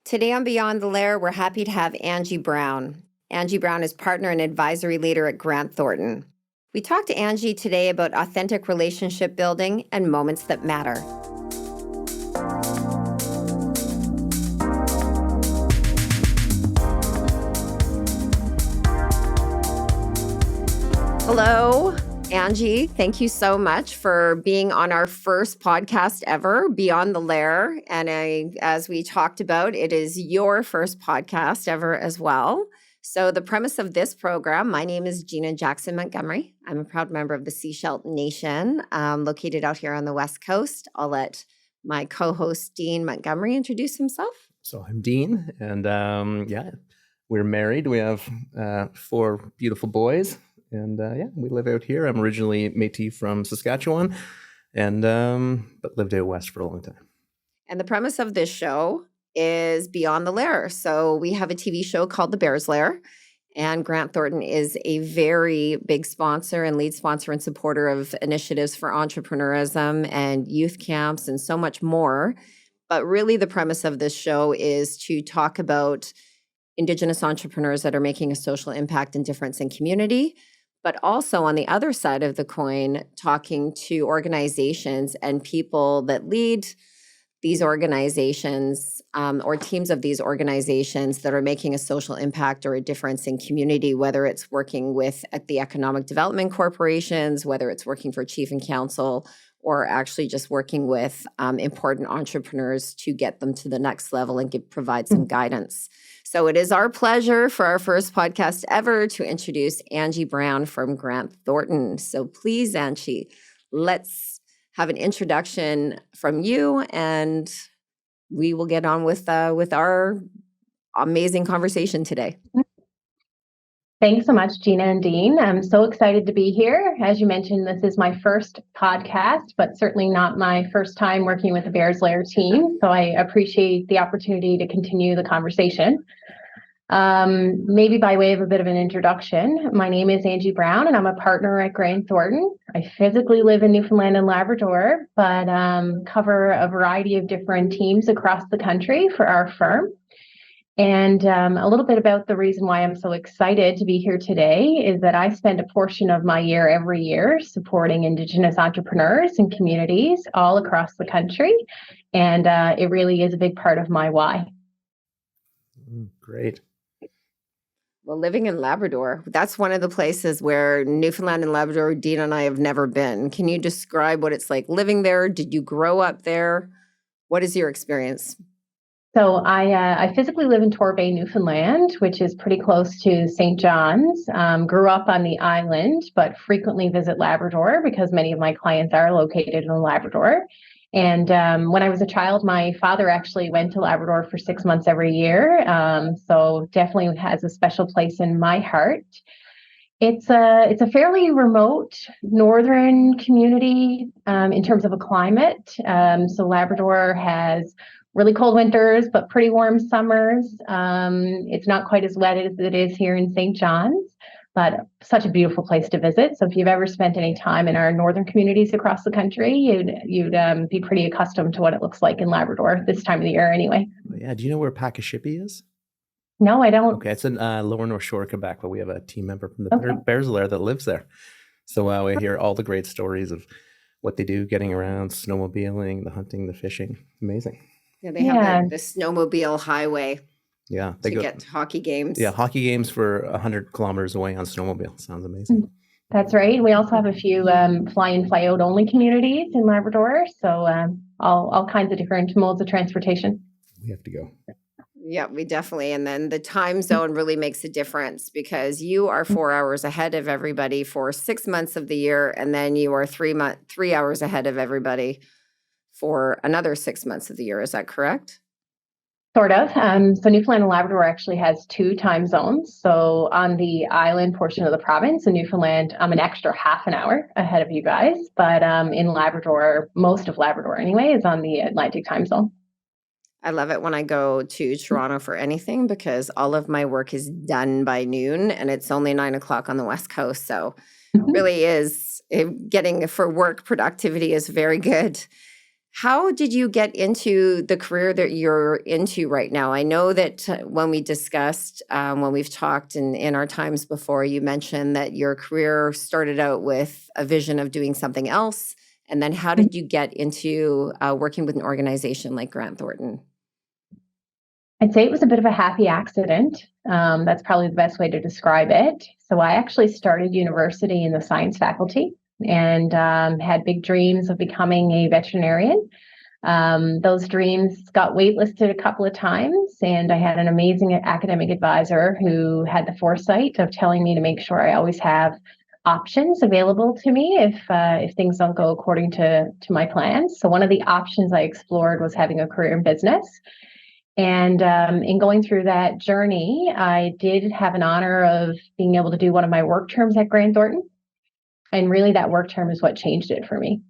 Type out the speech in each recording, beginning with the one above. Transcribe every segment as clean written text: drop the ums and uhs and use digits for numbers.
Today on Beyond the Lair, we're happy to have Angie Brown. Angie Brown is partner and advisory leader at Grant Thornton. We talked to Angie today about authentic relationship building and moments that matter. Hello, Angie. Thank you so much for being on our first podcast ever, Beyond the Lair. And as we talked about, it is your first podcast ever as well. So the premise of this program, my name is Gina Jackson Montgomery. I'm a proud member of the Seashell Nation, located out here on the West Coast. I'll let my co-host, Dean Montgomery, introduce himself. So I'm Dean, and we're married. We have 4 beautiful boys. And we live out here. I'm originally Métis from Saskatchewan, and but lived out west for a long time. And the premise of this show is Beyond the Lair. So we have a TV show called The Bears Lair, and Grant Thornton is a very big sponsor and lead sponsor and supporter of initiatives for entrepreneurism and youth camps and so much more. But really the premise of this show is to talk about Indigenous entrepreneurs that are making a social impact and difference in community, but also on the other side of the coin, talking to organizations and people that lead these organizations or teams of these organizations that are making a social impact or a difference in community, whether it's working with at the economic development corporations, whether it's working for chief and council, or actually just working with important entrepreneurs to get them to the next level and provide some guidance. So it is our pleasure for our first podcast ever to introduce Angie Brown from Grant Thornton. So please, Angie, let's have an introduction from you, and we will get on with our amazing conversation today. Thanks so much, Gina and Dean. I'm so excited to be here. As you mentioned, this is my first podcast, but certainly not my first time working with the Bears Lair team. So I appreciate the opportunity to continue the conversation. Maybe by way of a bit of an introduction, my name is Angie Brown, and I'm a partner at Grant Thornton. I physically live in Newfoundland and Labrador, but cover a variety of different teams across the country for our firm. And a little bit about the reason why I'm so excited to be here today is that I spend a portion of my year every year supporting Indigenous entrepreneurs and communities all across the country. And it really is a big part of my why. Great. Well, living in Labrador, that's one of the places where Newfoundland and Labrador, Dean and I have never been. Can you describe what it's like living there? Did you grow up there? What is your experience? So I physically live in Torbay, Newfoundland, which is pretty close to St. John's. Grew up on the island, but frequently visit Labrador because many of my clients are located in Labrador. And when I was a child, my father actually went to Labrador for 6 months every year. So definitely has a special place in my heart. It's a fairly remote northern community in terms of a climate. So Labrador has really cold winters, but pretty warm summers. It's not quite as wet as it is here in St. John's, but such a beautiful place to visit. So if you've ever spent any time in our northern communities across the country, you'd be pretty accustomed to what it looks like in Labrador this time of the year anyway. Yeah. Do you know where Pakashipi is? No, I don't. Okay. It's in lower North Shore, Quebec, but we have a team member from the Bears Lair that lives there. So we hear all the great stories of what they do, getting around, snowmobiling, the hunting, the fishing. Amazing. Yeah, they have the snowmobile highway. Yeah, they get to hockey games. Yeah, hockey games for 100 kilometers away on snowmobile. Sounds amazing. That's right. We also have a few fly in, fly out only communities in Labrador. So all kinds of different modes of transportation. We have to go. Yeah, we definitely. And then the time zone really makes a difference because you are 4 hours ahead of everybody for 6 months of the year, and then you are 3 hours ahead of everybody for another 6 months of the year. Is that correct? Sort of. So Newfoundland and Labrador actually has 2 time zones. So on the island portion of the province in Newfoundland, I'm an extra half an hour ahead of you guys. But in Labrador, most of Labrador anyway, is on the Atlantic time zone. I love it when I go to Toronto for anything because all of my work is done by noon and it's only 9 o'clock on the West Coast. So it really is getting for work productivity is very good. How did you get into the career that you're into right now? I know that when we discussed, when we've talked in our times before, you mentioned that your career started out with a vision of doing something else. And then how did you get into working with an organization like Grant Thornton? I'd say it was a bit of a happy accident. That's probably the best way to describe it. So I actually started university in the science faculty and had big dreams of becoming a veterinarian. Those dreams got waitlisted a couple of times, and I had an amazing academic advisor who had the foresight of telling me to make sure I always have options available to me if things don't go according to my plans. So one of the options I explored was having a career in business. And in going through that journey, I did have an honor of being able to do one of my work terms at Grant Thornton. And really, that work term is what changed it for me.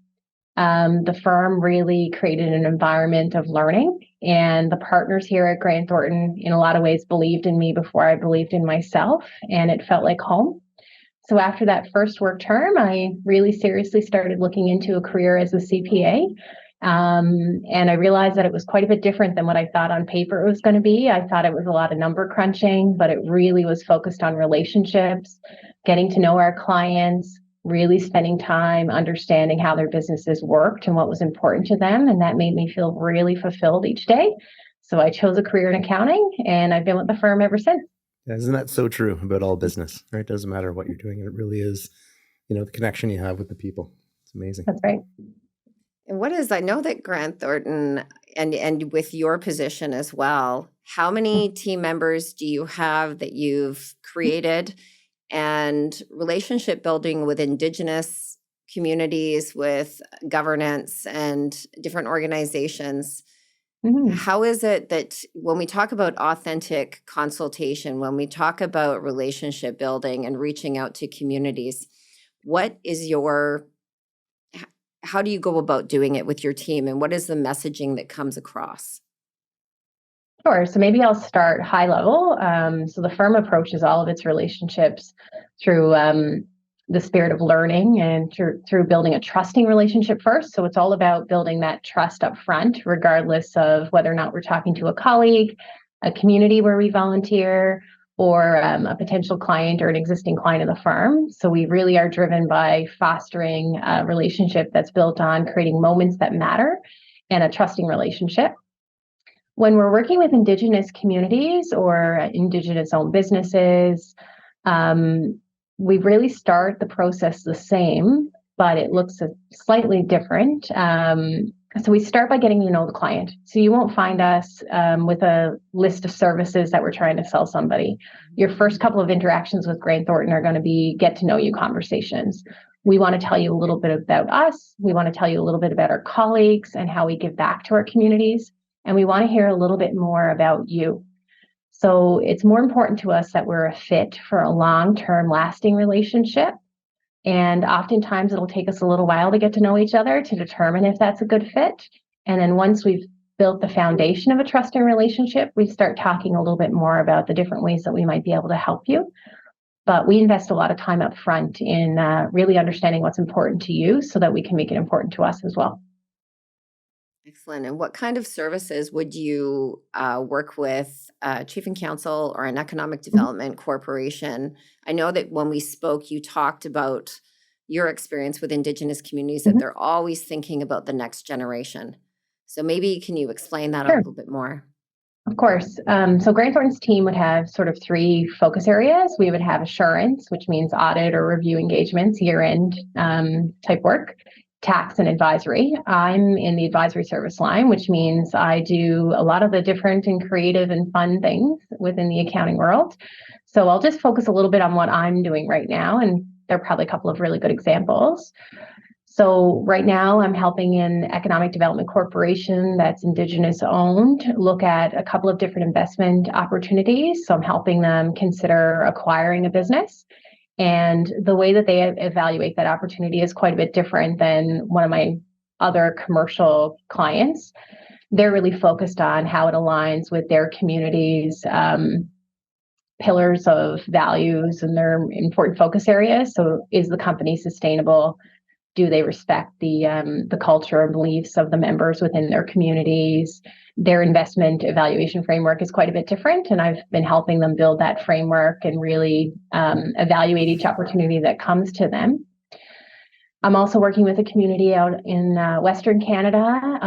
The firm really created an environment of learning, and the partners here at Grant Thornton, in a lot of ways, believed in me before I believed in myself, and it felt like home. So after that first work term, I really seriously started looking into a career as a CPA. And I realized that it was quite a bit different than what I thought on paper it was going to be. I thought it was a lot of number crunching, but it really was focused on relationships, getting to know our clients, really spending time understanding how their businesses worked and what was important to them. And that made me feel really fulfilled each day. So I chose a career in accounting, and I've been with the firm ever since. Isn't that so true about all business, right? It doesn't matter what you're doing. It really is, the connection you have with the people. It's amazing. That's right. And I know that Grant Thornton, and with your position as well, how many team members do you have that you've created, and relationship building with Indigenous communities, with governance and different organizations? How is it that when we talk about authentic consultation, when we talk about relationship building and reaching out to communities, how do you go about doing it with your team, and what is the messaging that comes across? Sure. So maybe I'll start high level. So the firm approaches all of its relationships through the spirit of learning and through building a trusting relationship first. So it's all about building that trust up front, regardless of whether or not we're talking to a colleague, a community where we volunteer, or a potential client or an existing client of the firm. So we really are driven by fostering a relationship that's built on creating moments that matter and a trusting relationship. When we're working with Indigenous communities or Indigenous-owned businesses, we really start the process the same, but it looks slightly different. So we start by getting to know the client. So you won't find us with a list of services that we're trying to sell somebody. Your first couple of interactions with Grant Thornton are going to be get to know you conversations. We want to tell you a little bit about us. We want to tell you a little bit about our colleagues and how we give back to our communities. And we want to hear a little bit more about you. So it's more important to us that we're a fit for a long-term lasting relationship. And oftentimes it'll take us a little while to get to know each other to determine if that's a good fit. And then once we've built the foundation of a trusting relationship, we start talking a little bit more about the different ways that we might be able to help you. But we invest a lot of time up front in really understanding what's important to you so that we can make it important to us as well. Excellent. And what kind of services would you work with Chief and Counsel or an economic development corporation? I know that when we spoke, you talked about your experience with Indigenous communities, that they're always thinking about the next generation. So maybe can you explain that a little bit more? Of course. So Grant Thornton's team would have sort of three focus areas. We would have assurance, which means audit or review engagements, year-end type work. Tax and advisory. I'm in the advisory service line, which means I do a lot of the different and creative and fun things within the accounting world. So I'll just focus a little bit on what I'm doing right now, and there are probably a couple of really good examples. So right now I'm helping an economic development corporation that's Indigenous owned look at a couple of different investment opportunities. So I'm helping them consider acquiring a business. And the way that they evaluate that opportunity is quite a bit different than one of my other commercial clients. They're really focused on how it aligns with their community's pillars of values and their important focus areas. So is the company sustainable? do they respect the culture and beliefs of the members within their communities? Their investment evaluation framework is quite a bit different, and I've been helping them build that framework and really evaluate each opportunity that comes to them. I'm also working with a community out in Western Canada.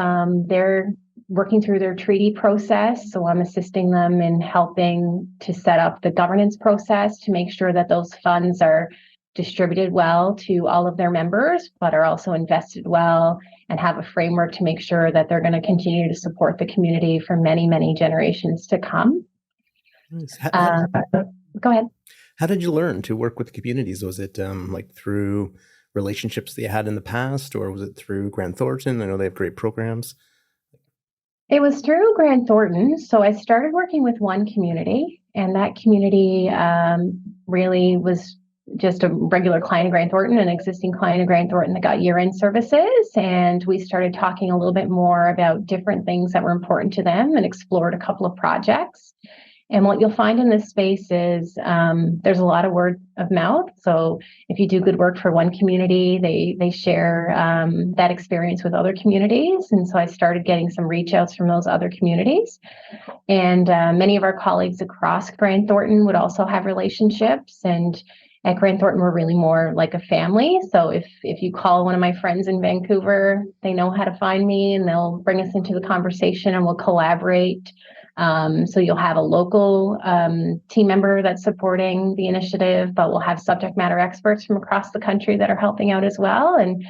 They're working through their treaty process, so I'm assisting them in helping to set up the governance process to make sure that those funds are distributed well to all of their members, but are also invested well and have a framework to make sure that they're going to continue to support the community for many, many generations to come. Nice. Go ahead. How did you learn to work with communities? Was it like through relationships that you had in the past, or was it through Grant Thornton? I know they have great programs. It was through Grant Thornton. So I started working with one community, and that community really was just a regular client of Grant Thornton, an existing client of Grant Thornton that got year-end services. And we started talking a little bit more about different things that were important to them and explored a couple of projects. And what you'll find in this space is there's a lot of word of mouth. So if you do good work for one community, they share that experience with other communities. And so I started getting some reach outs from those other communities. And many of our colleagues across Grant Thornton would also have relationships. And at Grant Thornton, we're really more like a family. So if you call one of my friends in Vancouver, they know how to find me, and they'll bring us into the conversation, and we'll collaborate. So you'll have a local team member that's supporting the initiative, but we'll have subject matter experts from across the country that are helping out as well. And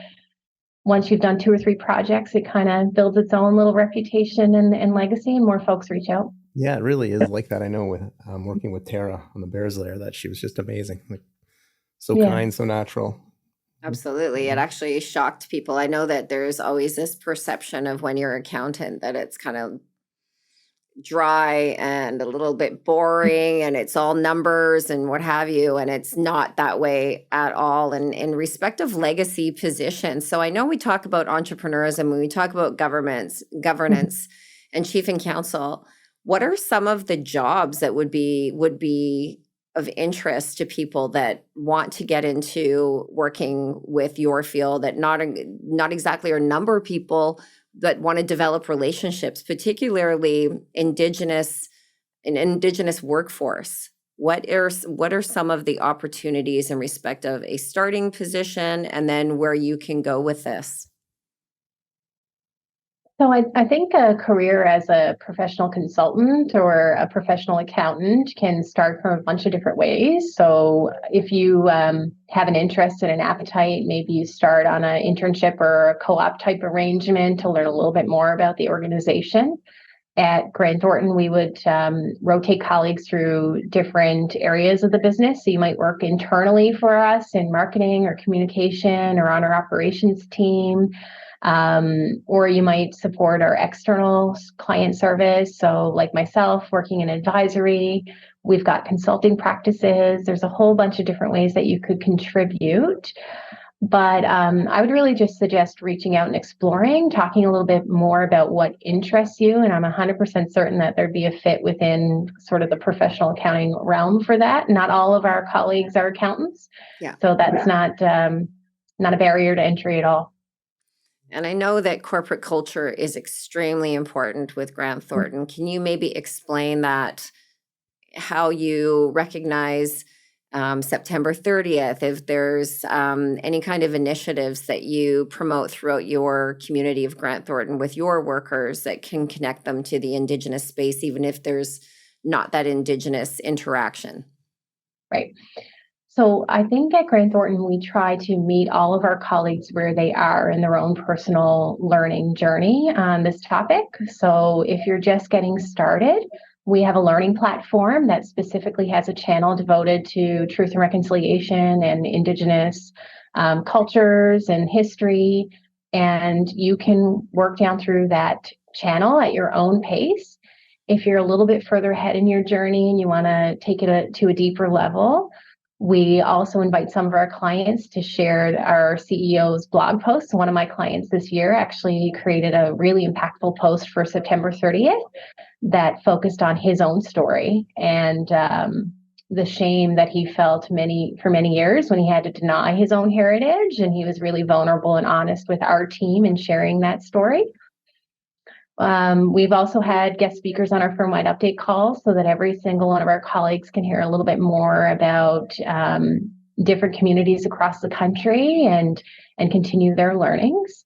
once you've done 2 or 3 projects, it kind of builds its own little reputation and legacy, and more folks reach out. Yeah, it really is like that. I know with working with Tara on the Bears Lair, that she was just amazing. Like, so kind, so natural. Absolutely. It actually shocked people. I know that there's always this perception of when you're an accountant that it's kind of dry and a little bit boring and it's all numbers and what have you. And it's not that way at all. And in respect of legacy positions. So I know we talk about entrepreneurism when we talk about governance and chief and counsel. What are some of the jobs that would be of interest to people that want to get into working with your field, that not exactly are a number of people that want to develop relationships, particularly an indigenous workforce? What are some of the opportunities in respect of a starting position, and then where you can go with this? So I think a career as a professional consultant or a professional accountant can start from a bunch of different ways. So if you have an interest and an appetite, maybe you start on an internship or a co-op type arrangement to learn a little bit more about the organization. At Grant Thornton, we would rotate colleagues through different areas of the business. So you might work internally for us in marketing or communication or on our operations team. Or you might support our external client service. So like myself, working in advisory, we've got consulting practices. There's a whole bunch of different ways that you could contribute. But I would really just suggest reaching out and exploring, talking a little bit more about what interests you. And I'm 100% certain that there'd be a fit within sort of the professional accounting realm for that. Not all of our colleagues are accountants. Yeah. So that's not a barrier to entry at all. And I know that corporate culture is extremely important with Grant Thornton. Can you maybe explain that, how you recognize September 30th, if there's any kind of initiatives that you promote throughout your community of Grant Thornton with your workers that can connect them to the Indigenous space, even if there's not that Indigenous interaction? Right. So I think at Grant Thornton, we try to meet all of our colleagues where they are in their own personal learning journey on this topic. So if you're just getting started, we have a learning platform that specifically has a channel devoted to truth and reconciliation and Indigenous cultures and history. And you can work down through that channel at your own pace. If you're a little bit further ahead in your journey and you want to take it to a deeper level, we also invite some of our clients to share our CEO's blog posts. One of my clients this year actually created a really impactful post for September 30th that focused on his own story. And the shame that he felt for many years when he had to deny his own heritage. And he was really vulnerable and honest with our team in sharing that story. We've also had guest speakers on our firm-wide update calls so that every single one of our colleagues can hear a little bit more about different communities across the country and continue their learnings.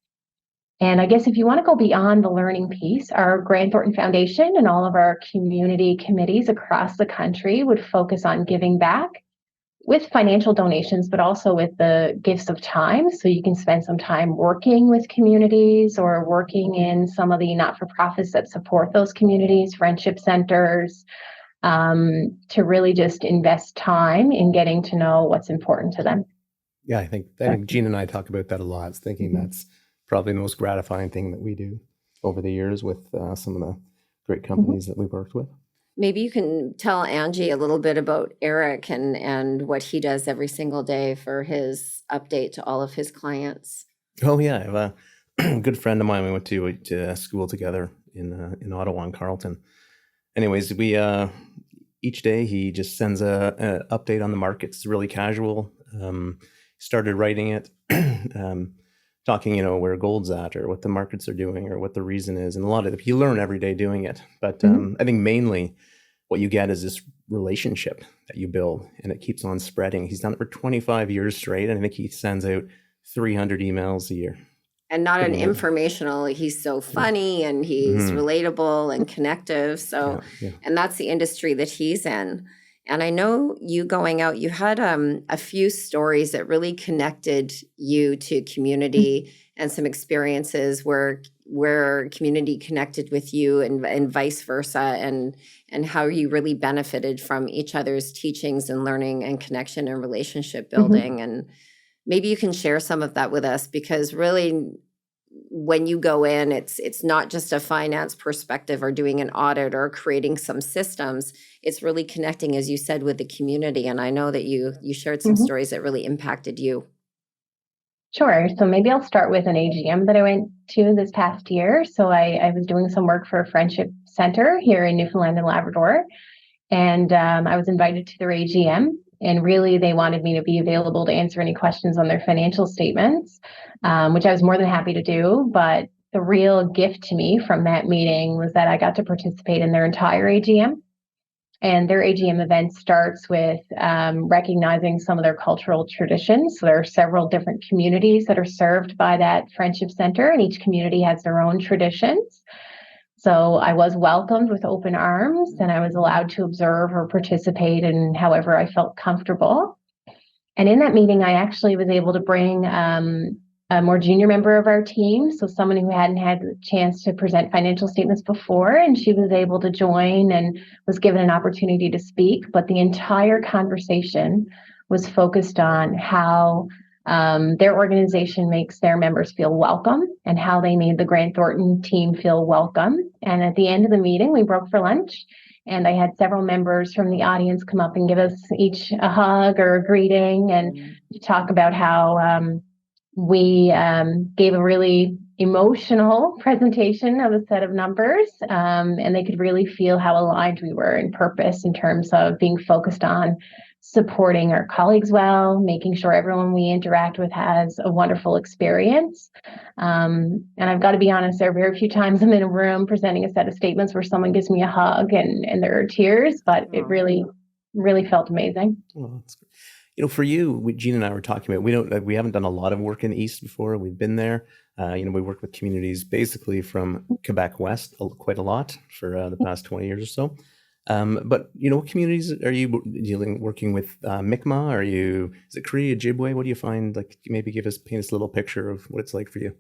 And I guess if you want to go beyond the learning piece, our Grant Thornton Foundation and all of our community committees across the country would focus on giving back with financial donations, but also with the gifts of time. So you can spend some time working with communities or working in some of the not-for-profits that support those communities, friendship centers, to really just invest time in getting to know what's important to them. Yeah, I think Gina and I talk about that a lot. It's thinking that's probably the most gratifying thing that we do over the years with some of the great companies that we've worked with. Maybe you can tell Angie a little bit about Eric and what he does every single day for his update to all of his clients. Oh yeah, I have a good friend of mine. We went to school together in Ottawa and Carleton. Anyways, we each day he just sends a update on the markets. It's really casual. Started writing it. Talking, where gold's at or what the markets are doing or what the reason is. And a lot of it, you learn every day doing it. But I think mainly what you get is this relationship that you build and it keeps on spreading. He's done it for 25 years straight. And I think he sends out 300 emails a year. And not an informational, he's so funny and he's relatable and connective. So, and that's the industry that he's in. And I know you going out, you had a few stories that really connected you to community and some experiences where community connected with you and vice versa, and how you really benefited from each other's teachings and learning and connection and relationship building. And maybe you can share some of that with us, because really when you go in, it's not just a finance perspective or doing an audit or creating some systems. It's really connecting, as you said, with the community. And I know that you shared some stories that really impacted you. Sure. So maybe I'll start with an AGM that I went to this past year. So I was doing some work for a friendship center here in Newfoundland and Labrador. And I was invited to their AGM. And really, they wanted me to be available to answer any questions on their financial statements, which I was more than happy to do. But the real gift to me from that meeting was that I got to participate in their entire AGM. And their AGM event starts with recognizing some of their cultural traditions. So there are several different communities that are served by that friendship center, and each community has their own traditions. So I was welcomed with open arms, and I was allowed to observe or participate in however I felt comfortable. And in that meeting, I actually was able to bring a more junior member of our team, so someone who hadn't had the chance to present financial statements before, and she was able to join and was given an opportunity to speak. But the entire conversation was focused on how their organization makes their members feel welcome and how they made the Grant Thornton team feel welcome. And at the end of the meeting, we broke for lunch, and I had several members from the audience come up and give us each a hug or a greeting and talk about how we gave a really emotional presentation of a set of numbers, and they could really feel how aligned we were in purpose in terms of being focused on supporting our colleagues well, making sure everyone we interact with has a wonderful experience. And I've got to be honest, there are very few times I'm in a room presenting a set of statements where someone gives me a hug and there are tears, but it really, really felt amazing. Well, that's great. For you, Gina and I were talking about, we haven't done a lot of work in the East before. We've been there. We worked with communities basically from Quebec West quite a lot for the past 20 years or so. But what communities are you working with? Mi'kmaq? Is it Cree, Ojibwe? What do you find? Like, maybe paint us a little picture of what it's like for you.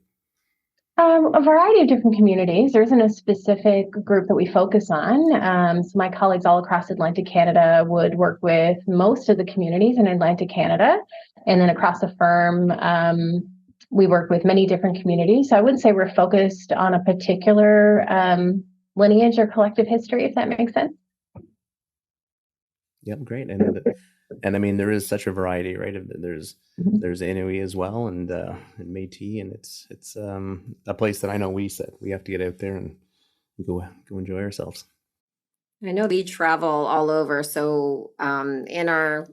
A variety of different communities. There isn't a specific group that we focus on. So my colleagues all across Atlantic Canada would work with most of the communities in Atlantic Canada. And then across the firm, we work with many different communities. So I wouldn't say we're focused on a particular lineage or collective history, if that makes sense. Yep, great. And I mean, there is such a variety, right? There's Inuit as well, and Métis, and it's a place that I know we said we have to get out there and go enjoy ourselves. I know we travel all over. So in our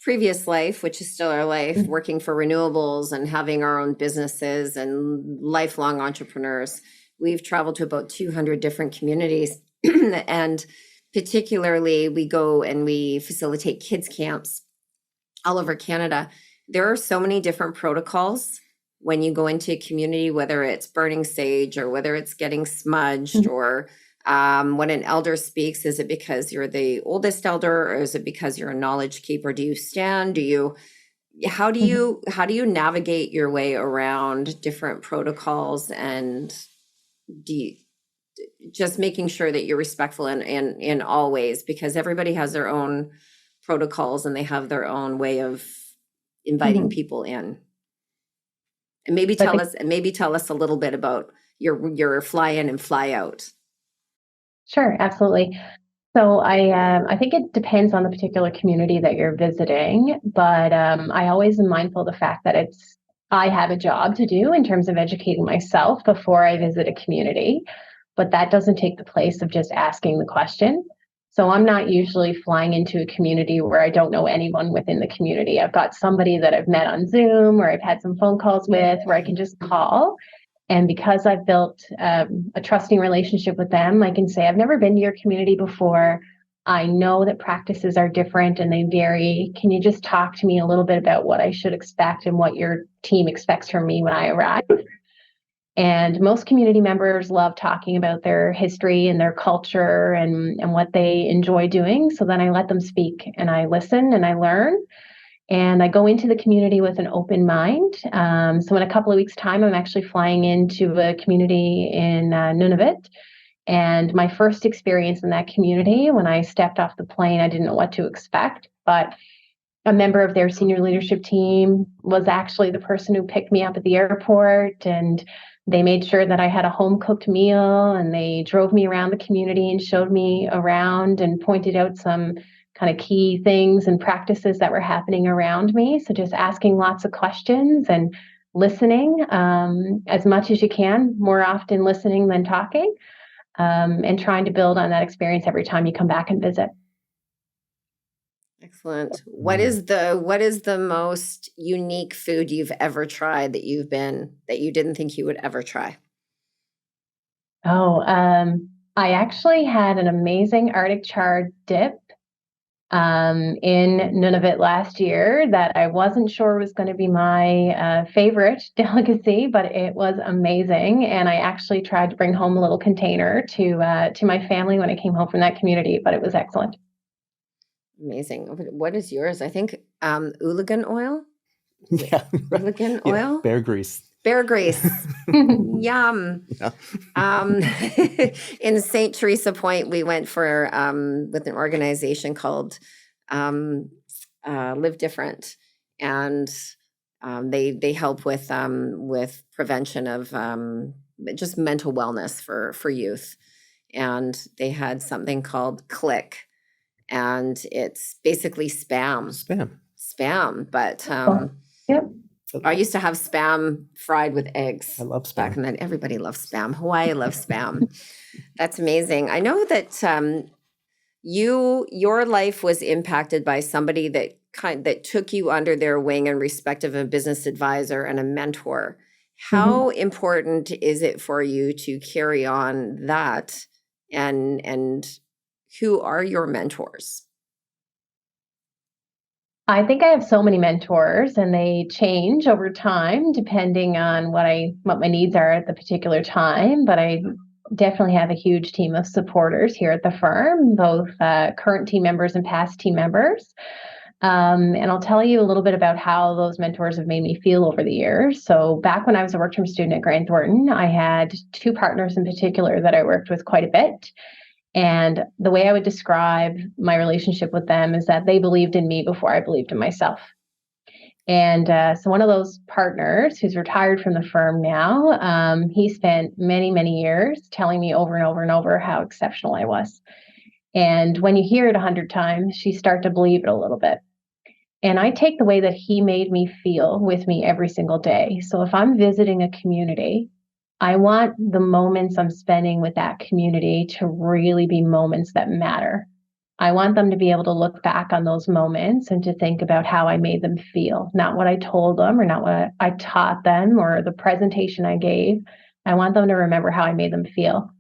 previous life, which is still our life, working for renewables and having our own businesses and lifelong entrepreneurs, we've traveled to about 200 different communities. And particularly, we go and we facilitate kids' camps all over Canada. There are so many different protocols when you go into a community, whether it's burning sage or whether it's getting smudged or when an elder speaks, is it because you're the oldest elder or is it because you're a knowledge keeper? Do you stand? How do you navigate your way around different protocols and do you, just making sure that you're respectful in all ways, because everybody has their own protocols and they have their own way of inviting people in. And maybe tell us a little bit about your fly in and fly out. Sure, absolutely. So I think it depends on the particular community that you're visiting, but I always am mindful of the fact that I have a job to do in terms of educating myself before I visit a community, but that doesn't take the place of just asking the question. So I'm not usually flying into a community where I don't know anyone within the community. I've got somebody that I've met on Zoom or I've had some phone calls with where I can just call. And because I've built a trusting relationship with them, I can say, I've never been to your community before. I know that practices are different and they vary. Can you just talk to me a little bit about what I should expect and what your team expects from me when I arrive? And most community members love talking about their history and their culture and what they enjoy doing. So then I let them speak and I listen and I learn. And I go into the community with an open mind. So in a couple of weeks' time, I'm actually flying into a community in Nunavut. And my first experience in that community, when I stepped off the plane, I didn't know what to expect. But a member of their senior leadership team was actually the person who picked me up at the airport. And they made sure that I had a home-cooked meal. And they drove me around the community and showed me around and pointed out some kind of key things and practices that were happening around me. So just asking lots of questions and listening as much as you can, more often listening than talking, and trying to build on that experience every time you come back and visit. Excellent. What is the most unique food you've ever tried that you didn't think you would ever try? Oh, I actually had an amazing Arctic char dip in Nunavut last year that I wasn't sure was going to be my favorite delicacy, but it was amazing. And I actually tried to bring home a little container to my family when I came home from that community, but it was excellent. Amazing. What is yours? I think ooligan oil. Yeah. Ooligan oil? Bear grease. Bear grease. Yum. Yeah. In St. Teresa Point, we went for with an organization called Live Different, and they help with prevention of just mental wellness for youth, and they had something called Click, and it's basically spam, but Yep. I used to have spam fried with eggs. I love spam. Back then, everybody loves spam. Hawaii loves spam. That's amazing. I know that your life was impacted by somebody that took you under their wing in respect of a business advisor and a mentor. How important is it for you to carry on that? And who are your mentors? I think I have so many mentors and they change over time depending on what my needs are at the particular time. But I definitely have a huge team of supporters here at the firm, both current team members and past team members. And I'll tell you a little bit about how those mentors have made me feel over the years. So back when I was a work-term student at Grant Thornton, I had two partners in particular that I worked with quite a bit. And the way I would describe my relationship with them is that they believed in me before I believed in myself. And so one of those partners who's retired from the firm now, he spent many, many years telling me over and over and over how exceptional I was. And when you hear it 100 times, you start to believe it a little bit. And I take the way that he made me feel with me every single day. So if I'm visiting a community, I want the moments I'm spending with that community to really be moments that matter. I want them to be able to look back on those moments and to think about how I made them feel, not what I told them or not what I taught them or the presentation I gave. I want them to remember how I made them feel.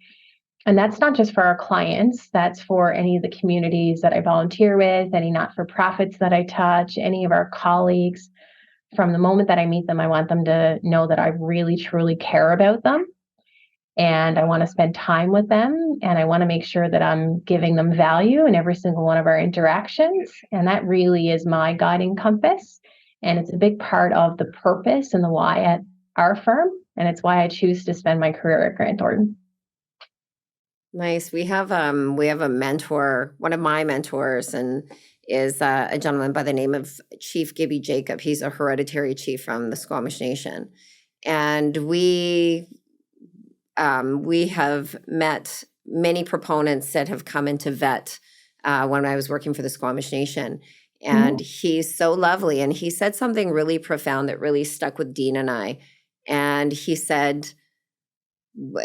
And that's not just for our clients, that's for any of the communities that I volunteer with, any not-for-profits that I touch, any of our colleagues. From the moment that I meet them, I want them to know that I really, truly care about them. And I want to spend time with them. And I want to make sure that I'm giving them value in every single one of our interactions. And that really is my guiding compass. And it's a big part of the purpose and the why at our firm. And it's why I choose to spend my career at Grant Thornton. Nice. We have a mentor, one of my mentors, and is a gentleman by the name of Chief Gibby Jacob. He's a hereditary chief from the Squamish Nation. And we have met many proponents that have come into vet when I was working for the Squamish Nation. And he's so lovely. And he said something really profound that really stuck with Dean and I. And he said,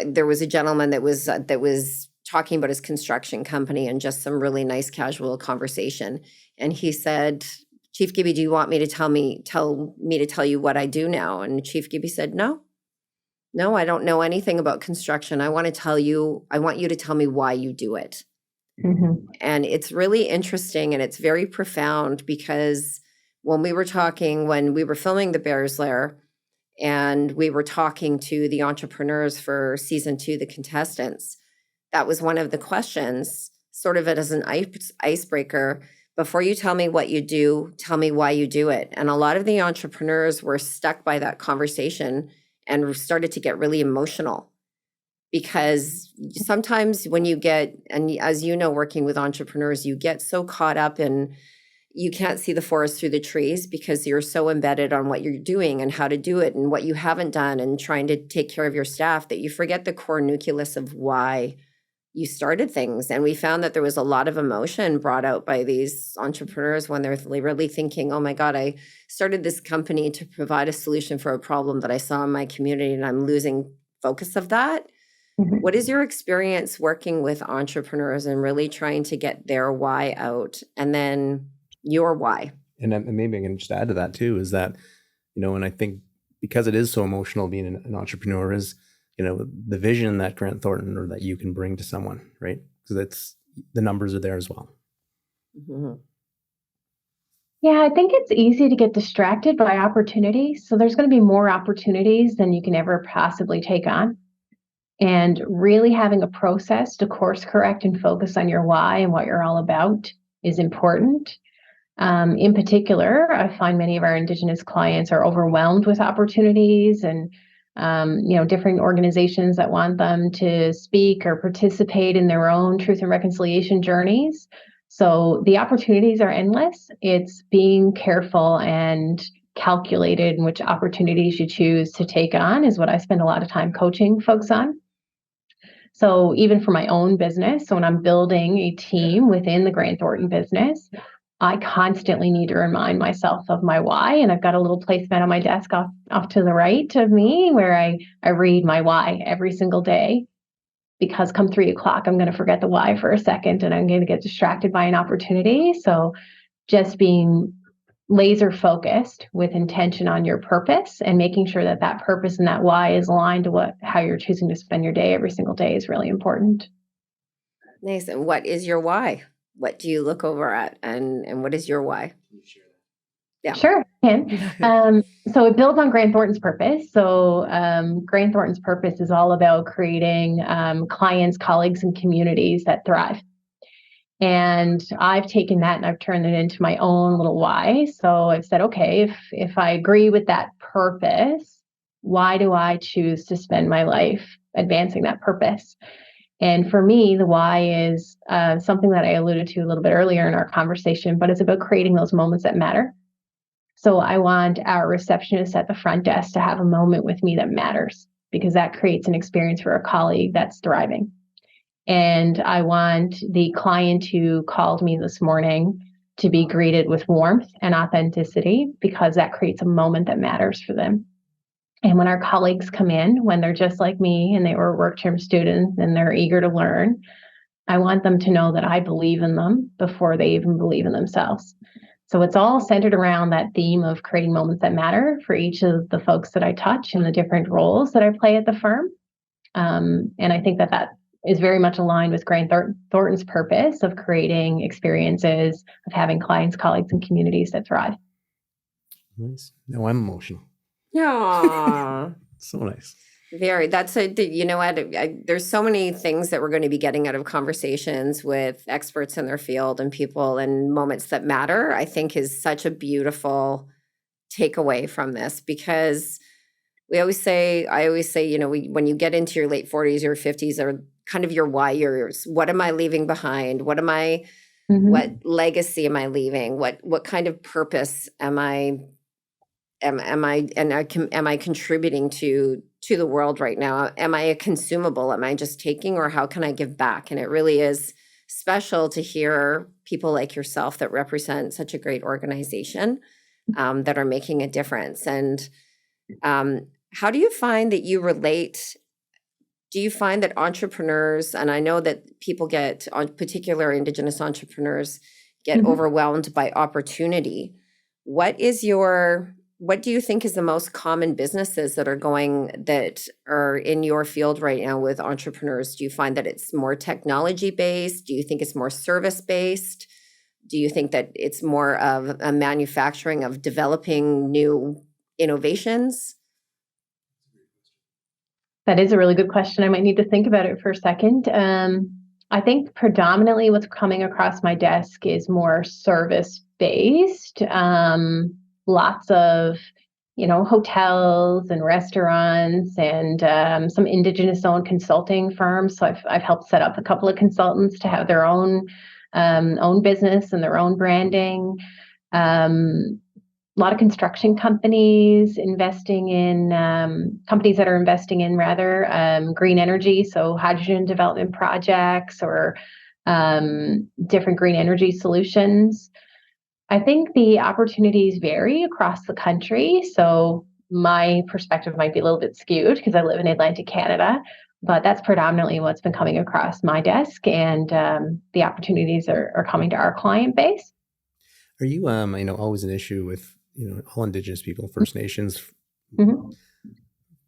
there was a gentleman that was talking about his construction company and just some really nice casual conversation. And he said, Chief Gibby, do you want me to tell you what I do now? And Chief Gibby said, no, I don't know anything about construction. I want you to tell me why you do it. Mm-hmm. And it's really interesting and it's very profound because when we were filming the Bears Lair, and we were talking to the entrepreneurs for season 2, the contestants, that was one of the questions, sort of as an icebreaker. Before you tell me what you do, tell me why you do it. And a lot of the entrepreneurs were stuck by that conversation and started to get really emotional. Because sometimes when you get, and as you know, working with entrepreneurs, you get so caught up in you can't see the forest through the trees because you're so embedded on what you're doing and how to do it and what you haven't done and trying to take care of your staff that you forget the core nucleus of why you started things. And we found that there was a lot of emotion brought out by these entrepreneurs when they're really thinking, oh my God, I started this company to provide a solution for a problem that I saw in my community and I'm losing focus of that. Mm-hmm. What is your experience working with entrepreneurs and really trying to get their why out and then your why? And maybe I can just add to that too, is that, and I think because it is so emotional being an entrepreneur is, the vision that Grant Thornton or that you can bring to someone, right? Because the numbers are there as well. Mm-hmm. Yeah, I think it's easy to get distracted by opportunities. So there's going to be more opportunities than you can ever possibly take on. And really having a process to course correct and focus on your why and what you're all about is important. In particular, I find many of our Indigenous clients are overwhelmed with opportunities and, different organizations that want them to speak or participate in their own truth and reconciliation journeys. So the opportunities are endless. It's being careful and calculated in which opportunities you choose to take on is what I spend a lot of time coaching folks on. So even for my own business, so when I'm building a team within the Grant Thornton business, I constantly need to remind myself of my why. And I've got a little placemat on my desk off to the right of me where I read my why every single day. Because come 3:00, I'm going to forget the why for a second and I'm going to get distracted by an opportunity. So just being laser focused with intention on your purpose and making sure that that purpose and that why is aligned to how you're choosing to spend your day every single day is really important. Nice. And what is your why? What do you look over at and what is your why? Yeah. Sure, I can. So it builds on Grant Thornton's purpose. So Grant Thornton's purpose is all about creating clients, colleagues, and communities that thrive. And I've taken that and I've turned it into my own little why. So I've said, okay, if I agree with that purpose, why do I choose to spend my life advancing that purpose? And for me, the why is something that I alluded to a little bit earlier in our conversation, but it's about creating those moments that matter. So I want our receptionist at the front desk to have a moment with me that matters because that creates an experience for a colleague that's thriving. And I want the client who called me this morning to be greeted with warmth and authenticity because that creates a moment that matters for them. And when our colleagues come in, when they're just like me and they were work-term students and they're eager to learn, I want them to know that I believe in them before they even believe in themselves. So it's all centered around that theme of creating moments that matter for each of the folks that I touch and the different roles that I play at the firm. And I think that is very much aligned with Grant Thornton's purpose of creating experiences, of having clients, colleagues, and communities that thrive. Nice. No, I'm emotional. Yeah. So nice. Very. You know what? There's so many things that we're going to be getting out of conversations with experts in their field and people and moments that matter, I think is such a beautiful takeaway from this, because I always say, when you get into your late 40s or 50s, or kind of your why years, what am I leaving behind? What legacy am I leaving? What kind of purpose am I contributing to the world right now? Am I a consumable? Am I just taking, or how can I give back? And it really is special to hear people like yourself that represent such a great organization that are making a difference. And how do you find that you relate? Do you find that entrepreneurs, and I know that people get, on particular Indigenous entrepreneurs, get overwhelmed by opportunity. What do you think is the most common businesses that are in your field right now with entrepreneurs? Do you find that it's more technology based? Do you think it's more service based? Do you think that it's more of a manufacturing of developing new innovations? That is a really good question. I might need to think about it for a second. I think predominantly what's coming across my desk is more service based. Lots of, hotels and restaurants and some Indigenous owned consulting firms. So I've helped set up a couple of consultants to have their own business and their own branding. A lot of construction companies investing in companies that are investing in green energy, so hydrogen development projects or different green energy solutions. I think the opportunities vary across the country. So my perspective might be a little bit skewed because I live in Atlantic Canada, but that's predominantly what's been coming across my desk, and the opportunities are coming to our client base. Are you, always an issue with, all Indigenous people, First Nations,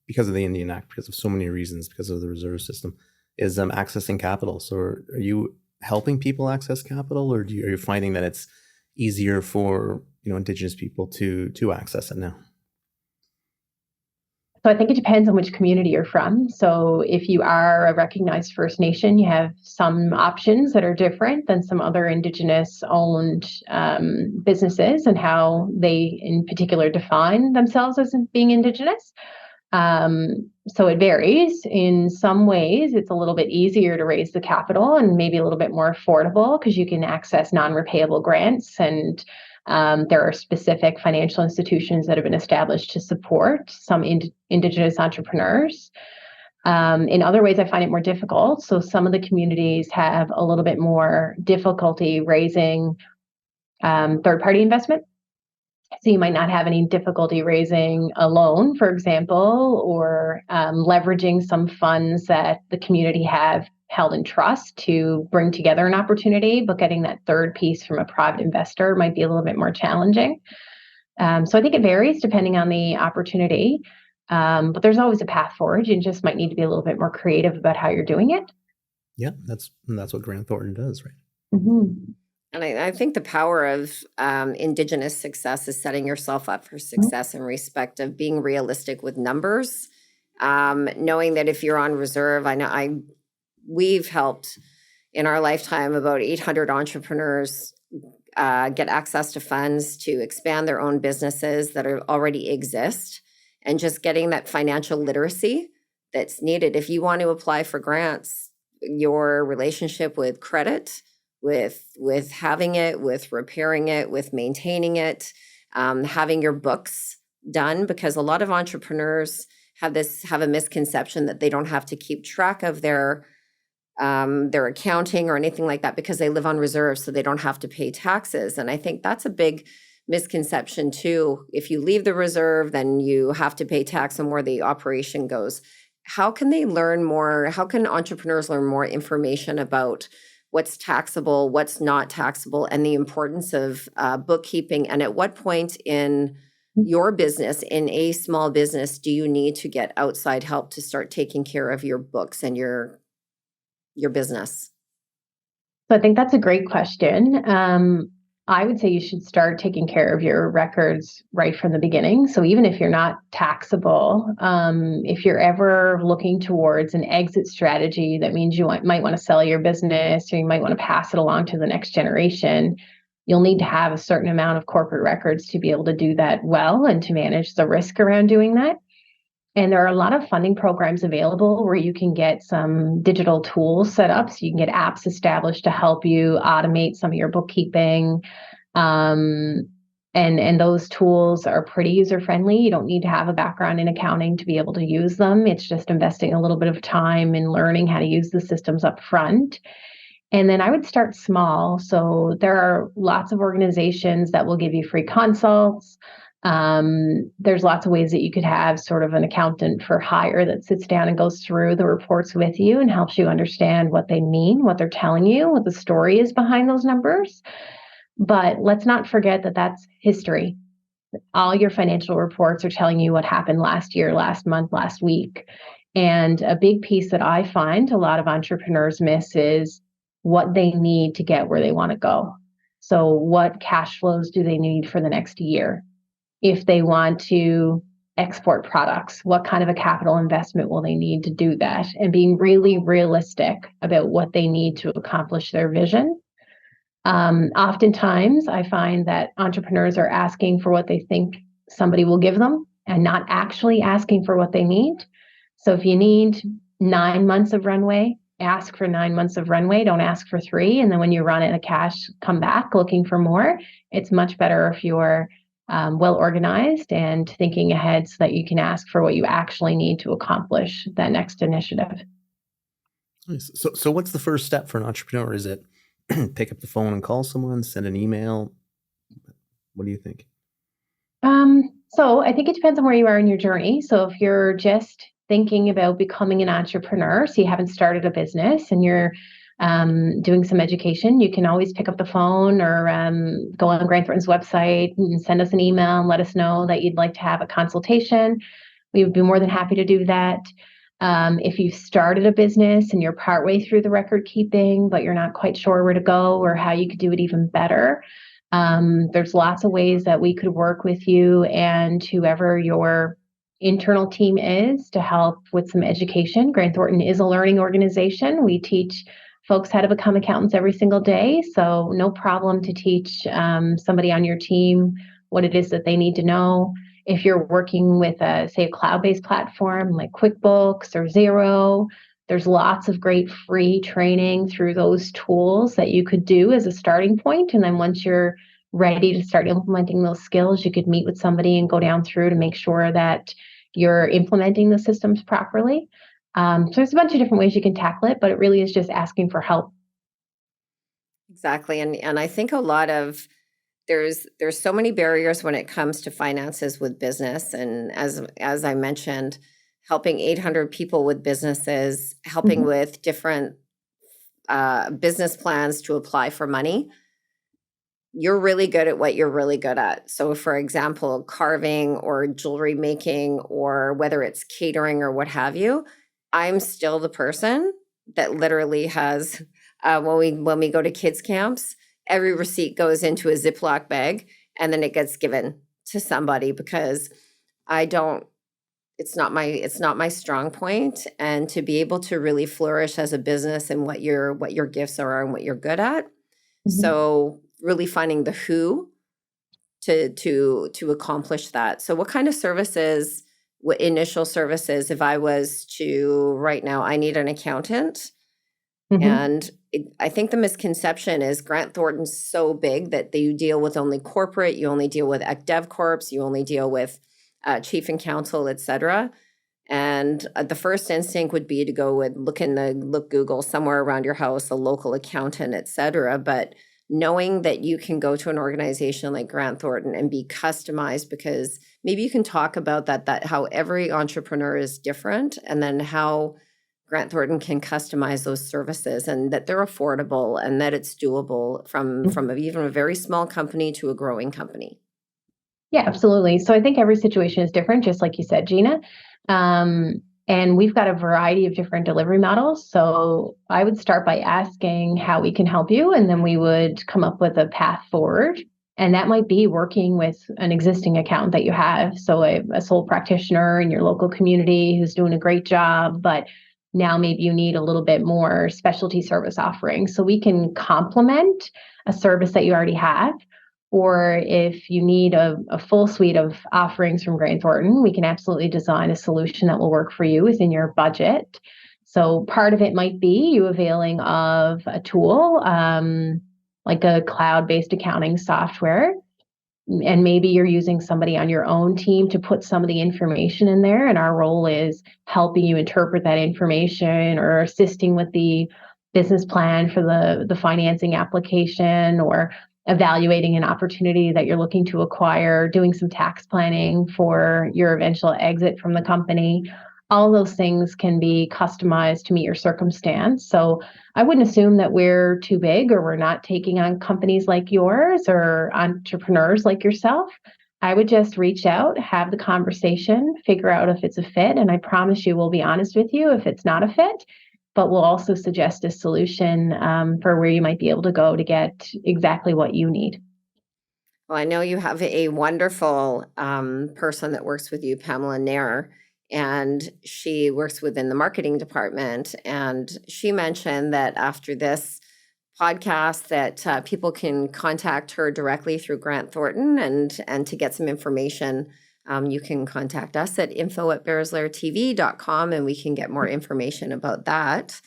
because of the Indian Act, because of so many reasons, because of the reserve system, is accessing capital. So are you helping people access capital, or are you finding that it's easier for, Indigenous people to access it now? So I think it depends on which community you're from. So if you are a recognized First Nation, you have some options that are different than some other Indigenous owned businesses and how they in particular define themselves as being Indigenous. So it varies. In some ways, it's a little bit easier to raise the capital and maybe a little bit more affordable because you can access non-repayable grants, and there are specific financial institutions that have been established to support some Indigenous entrepreneurs. In other ways, I find it more difficult. So some of the communities have a little bit more difficulty raising third-party investment. So you might not have any difficulty raising a loan, for example, or leveraging some funds that the community have held in trust to bring together an opportunity, but getting that third piece from a private investor might be a little bit more challenging. So I think it varies depending on the opportunity, but there's always a path forward. You just might need to be a little bit more creative about how you're doing it. Yeah, that's what Grant Thornton does, right? Mm-hmm. And I think the power of Indigenous success is setting yourself up for success in respect of being realistic with numbers, knowing that if you're on reserve, we've helped in our lifetime about 800 entrepreneurs get access to funds to expand their own businesses that already exist, and just getting that financial literacy that's needed. If you want to apply for grants, your relationship with credit, with having it, with repairing it, with maintaining it, having your books done, because a lot of entrepreneurs have a misconception that they don't have to keep track of their accounting or anything like that because they live on reserve, so they don't have to pay taxes. And I think that's a big misconception too. If you leave the reserve, then you have to pay tax on where the operation goes. How can they learn more? How can entrepreneurs learn more information about what's taxable, what's not taxable, and the importance of bookkeeping? And at what point in your business, in a small business, do you need to get outside help to start taking care of your books and your business? So I think that's a great question. I would say you should start taking care of your records right from the beginning. So even if you're not taxable, if you're ever looking towards an exit strategy, that means you might want to sell your business, or you might want to pass it along to the next generation. You'll need to have a certain amount of corporate records to be able to do that well and to manage the risk around doing that. And there are a lot of funding programs available where you can get some digital tools set up. So you can get apps established to help you automate some of your bookkeeping. And those tools are pretty user-friendly. You don't need to have a background in accounting to be able to use them. It's just investing a little bit of time in learning how to use the systems up front. And then I would start small. So there are lots of organizations that will give you free consults. There's lots of ways that you could have sort of an accountant for hire that sits down and goes through the reports with you and helps you understand what they mean, what they're telling you, what the story is behind those numbers. But let's not forget that that's history. All your financial reports are telling you what happened last year, last month, last week. And a big piece that I find a lot of entrepreneurs miss is what they need to get where they want to go. So what cash flows do they need for the next year? If they want to export products, what kind of a capital investment will they need to do that? And being really realistic about what they need to accomplish their vision. Oftentimes, I find that entrepreneurs are asking for what they think somebody will give them and not actually asking for what they need. So if you need 9 months of runway, ask for 9 months of runway. Don't ask for 3. And then when you run out of cash, come back looking for more. It's much better if you're well organized and thinking ahead so that you can ask for what you actually need to accomplish that next initiative. Nice. So what's the first step for an entrepreneur? Is it pick up the phone and call someone, send an email? What do you think? So I think it depends on where you are in your journey. So if you're just thinking about becoming an entrepreneur, so you haven't started a business and you're doing some education, you can always pick up the phone or go on Grant Thornton's website and send us an email and let us know that you'd like to have a consultation. We would be more than happy to do that. If you've started a business and you're partway through the record keeping, but you're not quite sure where to go or how you could do it even better, there's lots of ways that we could work with you and whoever your internal team is to help with some education. Grant Thornton is a learning organization. We teach folks how to become accountants every single day. So no problem to teach somebody on your team what it is that they need to know. If you're working with a cloud-based platform like QuickBooks or Xero, there's lots of great free training through those tools that you could do as a starting point. And then once you're ready to start implementing those skills, you could meet with somebody and go down through to make sure that you're implementing the systems properly. So there's a bunch of different ways you can tackle it, but it really is just asking for help. Exactly. And I think a lot of there's so many barriers when it comes to finances with business. And as I mentioned, helping 800 people with businesses, helping with different business plans to apply for money. You're really good at what you're really good at. So for example, carving or jewelry making, or whether it's catering or what have you, I'm still the person that literally has, when we go to kids camps, every receipt goes into a Ziploc bag and then it gets given to somebody because it's not my strong point. And to be able to really flourish as a business and what your gifts are and what you're good at. So really finding the who to accomplish that. So what kind of services, what initial services, if I was to right now, I need an accountant. And I think the misconception is Grant Thornton's so big that you deal with only corporate, you only deal with dev corps, you only deal with chief and counsel, et cetera. And the first instinct would be to go with look Google somewhere around your house, a local accountant, et cetera. But knowing that you can go to an organization like Grant Thornton and be customized, because maybe you can talk about that how every entrepreneur is different, and then how Grant Thornton can customize those services, and that they're affordable, and that it's doable from even a very small company to a growing company. Yeah, absolutely. So I think every situation is different, just like you said, Gina. And we've got a variety of different delivery models. So I would start by asking how we can help you, and then we would come up with a path forward. And that might be working with an existing account that you have. So a sole practitioner in your local community who's doing a great job, but now maybe you need a little bit more specialty service offering. So we can complement a service that you already have. Or if you need a full suite of offerings from Grant Thornton, we can absolutely design a solution that will work for you within your budget. So part of it might be you availing of a tool, like a cloud-based accounting software. And maybe you're using somebody on your own team to put some of the information in there. And our role is helping you interpret that information, or assisting with the business plan for the financing application, or evaluating an opportunity that you're looking to acquire, doing some tax planning for your eventual exit from the company. All those things can be customized to meet your circumstance. So I wouldn't assume that we're too big, or we're not taking on companies like yours or entrepreneurs like yourself. I would just reach out, have the conversation, figure out if it's a fit. And I promise you, we'll be honest with you if it's not a fit, but we'll also suggest a solution for where you might be able to go to get exactly what you need. Well, I know you have a wonderful person that works with you, Pamela Nair, and she works within the marketing department. And she mentioned that after this podcast that people can contact her directly through Grant Thornton, and to get some information, you can contact us at info@bearslairtv.com, and we can get more information about that.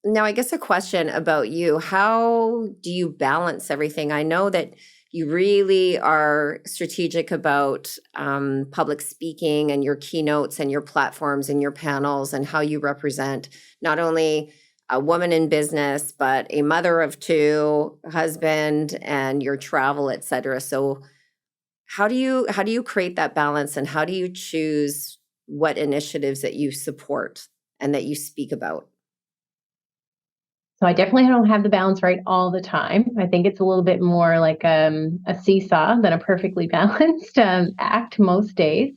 Now, I guess a question about you, how do you balance everything? I know that you really are strategic about public speaking and your keynotes and your platforms and your panels, and how you represent not only a woman in business, but a mother of two, husband, and your travel, et cetera. So how do you create that balance, and how do you choose what initiatives that you support and that you speak about? So I definitely don't have the balance right all the time. I think it's a little bit more like a seesaw than a perfectly balanced act most days.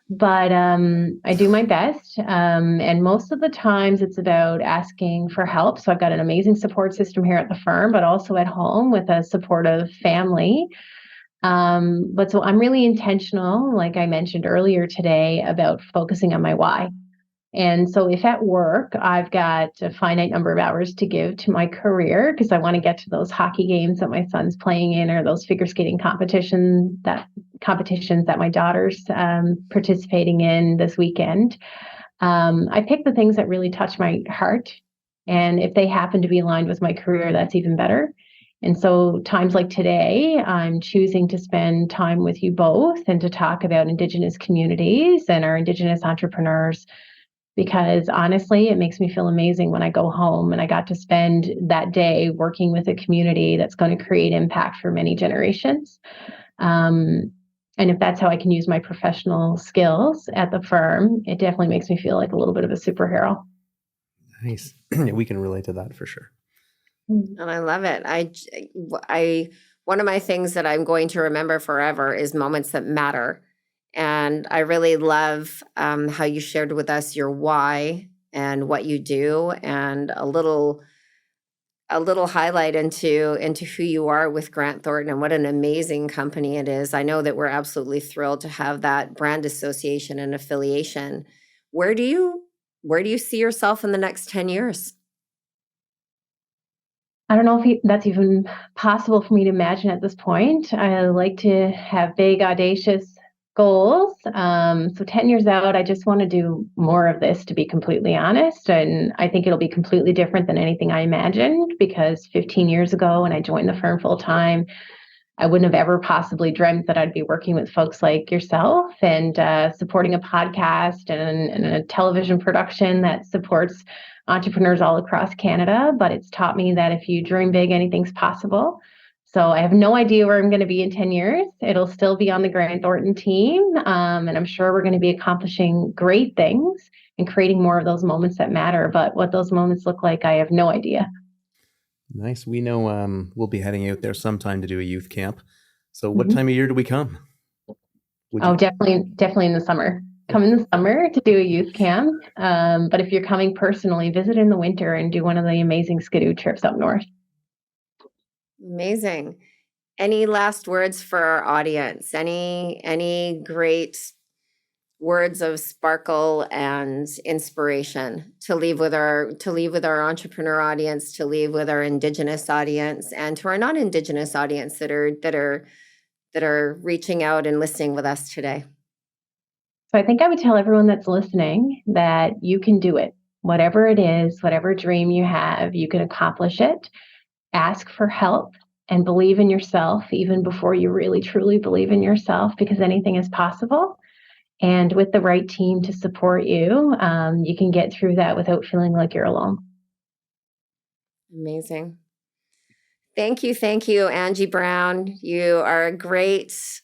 But I do my best. And most of the times it's about asking for help. So I've got an amazing support system here at the firm, but also at home with a supportive family. But so I'm really intentional, like I mentioned earlier today, about focusing on my why. And so if at work, I've got a finite number of hours to give to my career because I want to get to those hockey games that my son's playing in, or those figure skating competitions that my daughter's participating in this weekend. I pick the things that really touch my heart. And if they happen to be aligned with my career, that's even better. And so times like today, I'm choosing to spend time with you both and to talk about Indigenous communities and our Indigenous entrepreneurs, because honestly, it makes me feel amazing when I go home and I got to spend that day working with a community that's going to create impact for many generations. And if that's how I can use my professional skills at the firm, it definitely makes me feel like a little bit of a superhero. Nice. Yeah, we can relate to that for sure. And I love it. One of my things that I'm going to remember forever is moments that matter. And I really love how you shared with us your why and what you do, and a little highlight into who you are with Grant Thornton and what an amazing company it is. I know that we're absolutely thrilled to have that brand association and affiliation. Where do you see yourself in the next 10 years? I don't know if that's even possible for me to imagine at this point. I like to have big, audacious goals. So 10 years out, I just want to do more of this, to be completely honest. And I think it'll be completely different than anything I imagined, because 15 years ago when I joined the firm full time, I wouldn't have ever possibly dreamt that I'd be working with folks like yourself and supporting a podcast and a television production that supports entrepreneurs all across Canada. But it's taught me that if you dream big, anything's possible. So I have no idea where I'm going to be in 10 years. It'll still be on the Grant Thornton team. And I'm sure we're going to be accomplishing great things and creating more of those moments that matter. But what those moments look like, I have no idea. Nice. We know we'll be heading out there sometime to do a youth camp. So what time of year do we come? Definitely in the summer. Come in the summer to do a youth camp. But if you're coming personally, visit in the winter and do one of the amazing Skidoo trips up north. Amazing. Any last words for our audience? Any great words of sparkle and inspiration to leave with our entrepreneur audience, to leave with our Indigenous audience, and to our non-Indigenous audience that are reaching out and listening with us today? So I think I would tell everyone that's listening that you can do it. Whatever it is, whatever dream you have, you can accomplish it. Ask for help and believe in yourself even before you really truly believe in yourself, because anything is possible. And with the right team to support you, you can get through that without feeling like you're alone. Amazing. Thank you, Angie Brown. You are a great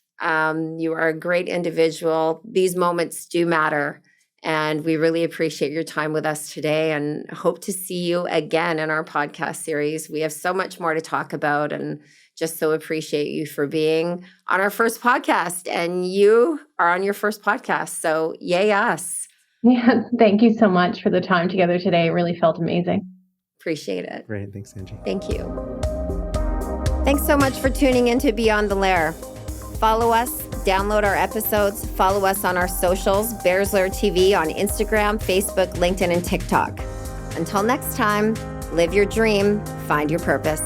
individual. These moments do matter. And we really appreciate your time with us today and hope to see you again in our podcast series. We have so much more to talk about and just so appreciate you for being on our first podcast. And you are on your first podcast. So yay us. Yeah, thank you so much for the time together today. It really felt amazing. Appreciate it. Great. Thanks, Angie. Thank you. Thanks so much for tuning into Beyond the Lair. Follow us, download our episodes, follow us on our socials, Bears Lair TV on Instagram, Facebook, LinkedIn, and TikTok. Until next time, live your dream, find your purpose.